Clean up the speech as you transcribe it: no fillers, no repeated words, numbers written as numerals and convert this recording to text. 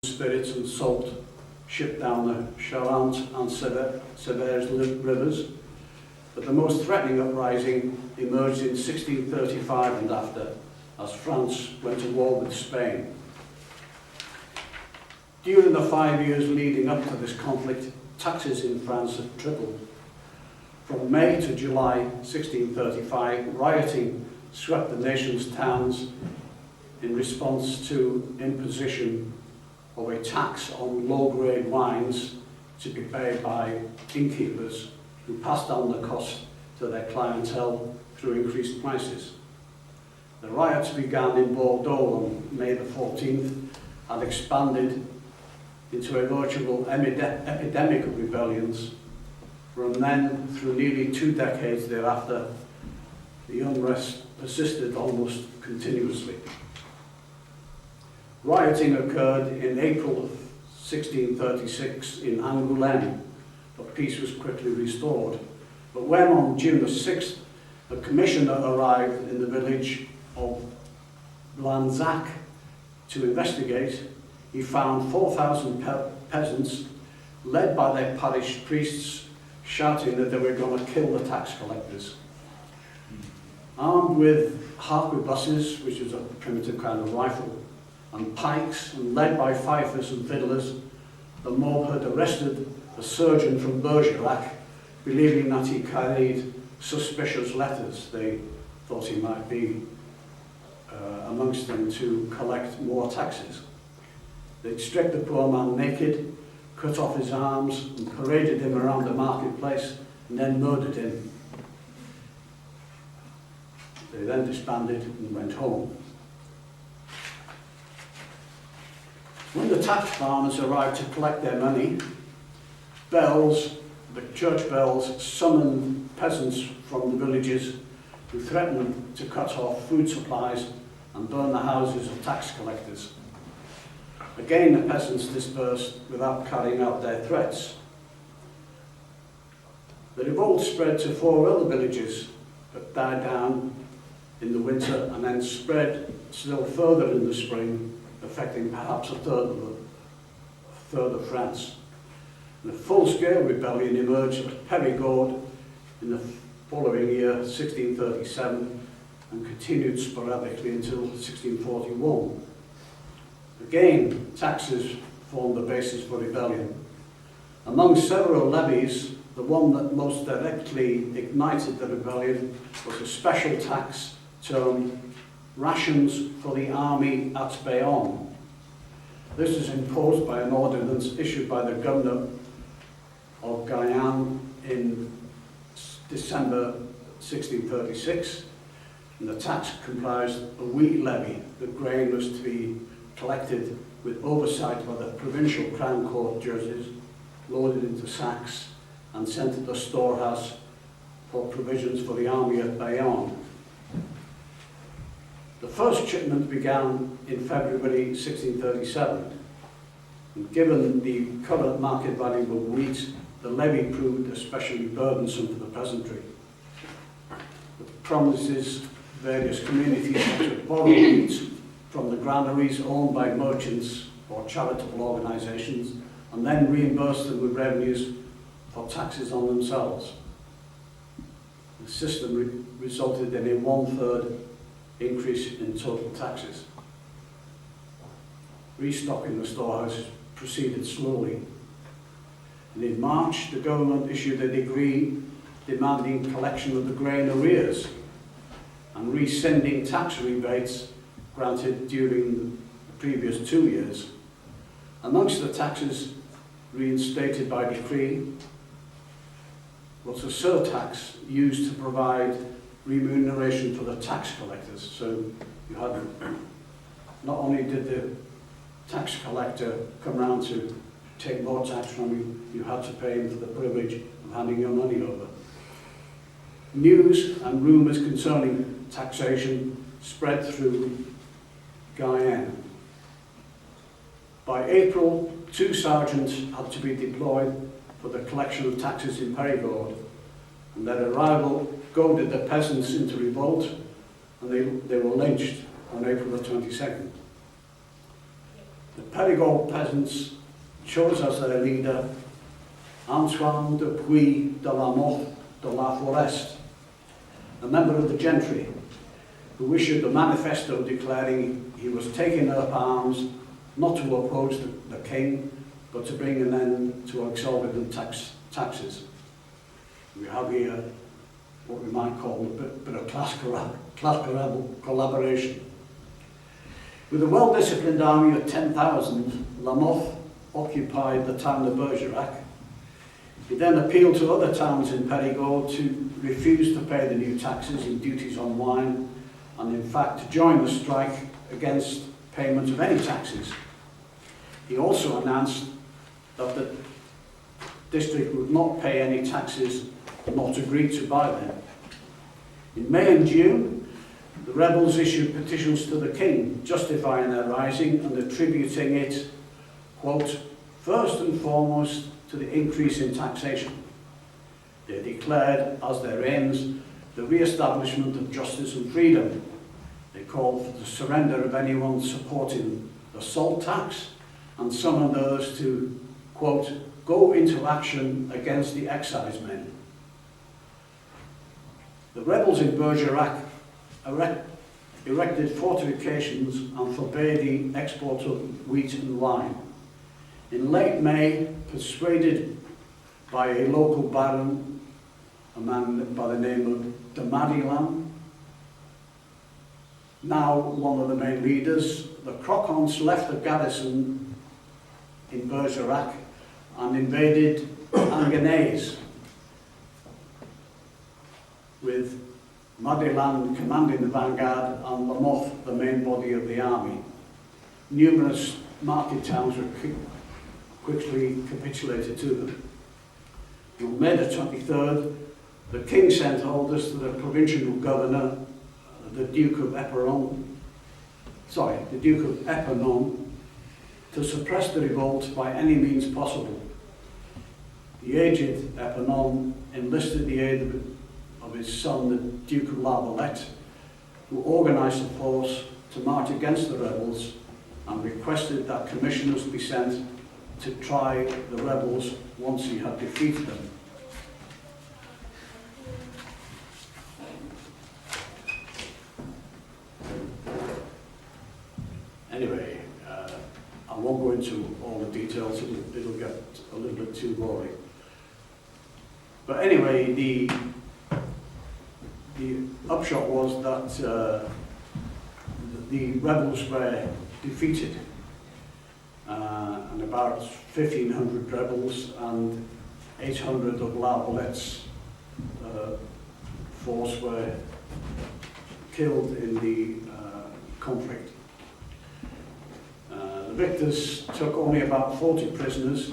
spirits and salt shipped down the Charente and Severs rivers, but the most threatening uprising emerged in 1635 and after, as France went to war with Spain. During the 5 years leading up to this conflict, taxes in France had tripled. From May to July 1635, rioting swept the nation's towns in response to imposition of a tax on low-grade wines to be paid by innkeepers who passed on the cost to their clientele through increased prices. The riots began in Bordeaux on May the 14th and expanded into a virtual epidemic of rebellions. From then, through nearly 2 decades thereafter, the unrest persisted almost continuously. Rioting occurred in April of 1636 in Angoulême, but peace was quickly restored. But when on June the 6th, a commissioner arrived in the village of Blanzac to investigate, he found 4,000 peasants, led by their parish priests, shouting that they were going to kill the tax collectors. Armed with harquebuses, which is a primitive kind of rifle, and pikes, and led by fifers and fiddlers, the mob had arrested a surgeon from Bergerac, believing that he carried suspicious letters. They thought he might be amongst them to collect more taxes. They'd stripped the poor man naked, cut off his arms, and paraded him around the marketplace, and then murdered him. They then disbanded and went home. When the tax farmers arrived to collect their money, bells, the church bells, summoned peasants from the villages who threatened to cut off food supplies and burn the houses of tax collectors. Again, the peasants dispersed without carrying out their threats. The revolt spread to 4 other villages, but died down in the winter and then spread still further in the spring, affecting perhaps a third of France. The full-scale rebellion emerged at Périgord in the following year, 1637, and continued sporadically until 1641. Again, taxes formed the basis for rebellion. Among several levies, the one that most directly ignited the rebellion was a special tax termed rations for the army at Bayonne. This is imposed by an ordinance issued by the governor of Guyane in December 1636, and the tax comprised a wheat levy. The grain was to be collected with oversight by the provincial crown court judges, loaded into sacks and sent to the storehouse for provisions for the army at Bayonne. The first shipment began in February 1637, and given the current market value of wheat, the levy proved especially burdensome for the peasantry. It promises various communities to borrow wheat from the granaries owned by merchants or charitable organisations, and then reimburse them with revenues for taxes on themselves. The system resulted in a 1/3 increase in total taxes. Restocking the storehouses proceeded slowly. And in March, the government issued a decree demanding collection of the grain arrears and rescinding tax rebates granted during the previous 2 years. Amongst the taxes reinstated by decree was a surtax used to provide remuneration for the tax collectors. So you had, not only did the tax collector come round to take more tax from you, you had to pay him for the privilege of handing your money over. News and rumours concerning taxation spread through Guyane. By April, 2 sergeants had to be deployed for the collection of taxes in Périgord, and their arrival goaded the peasants into revolt, and they were lynched on April the 22nd. The Périgord peasants chose as their leader Antoine de Puy de la Motte de la Forest, a member of the gentry, who issued a manifesto declaring he was taking up arms not to oppose the king, but to bring an end to exorbitant taxes. We have here what we might call a bit of class collaboration. With a well-disciplined army of 10,000, La Motte occupied the town of Bergerac. He then appealed to other towns in Périgord to refuse to pay the new taxes and duties on wine, and in fact to join the strike against payment of any taxes. He also announced that the district would not pay any taxes not agreed to by them. In May and June, the rebels issued petitions to the king justifying their rising and attributing it, quote, first and foremost to the increase in taxation. They declared as their aims the re-establishment of justice and freedom. They called for the surrender of anyone supporting the salt tax and summoned others to, quote, go into action against the excise men. The rebels in Bergerac erected fortifications and forbade the export of wheat and wine. In late May, persuaded by a local baron, a man by the name of de Madilan, now one of the main leaders, the Crocons left the garrison in Bergerac and invaded Anganais, with Madilan commanding the vanguard and La Motte the main body of the army. Numerous market towns were quickly capitulated to them. On May the 23rd, the king sent orders to the provincial governor, the Duke of Epernon, to suppress the revolt by any means possible. The aged Epernon enlisted the aid of his son, the Duke of La Valette, who organised a force to march against the rebels and requested that commissioners be sent to try the rebels once he had defeated them. Anyway, I won't go into all the details, it'll get a little bit too boring. But anyway, the upshot was that the rebels were defeated, and about 1,500 rebels and 800 of La Valette's force were killed in the conflict. The victors took only about 40 prisoners,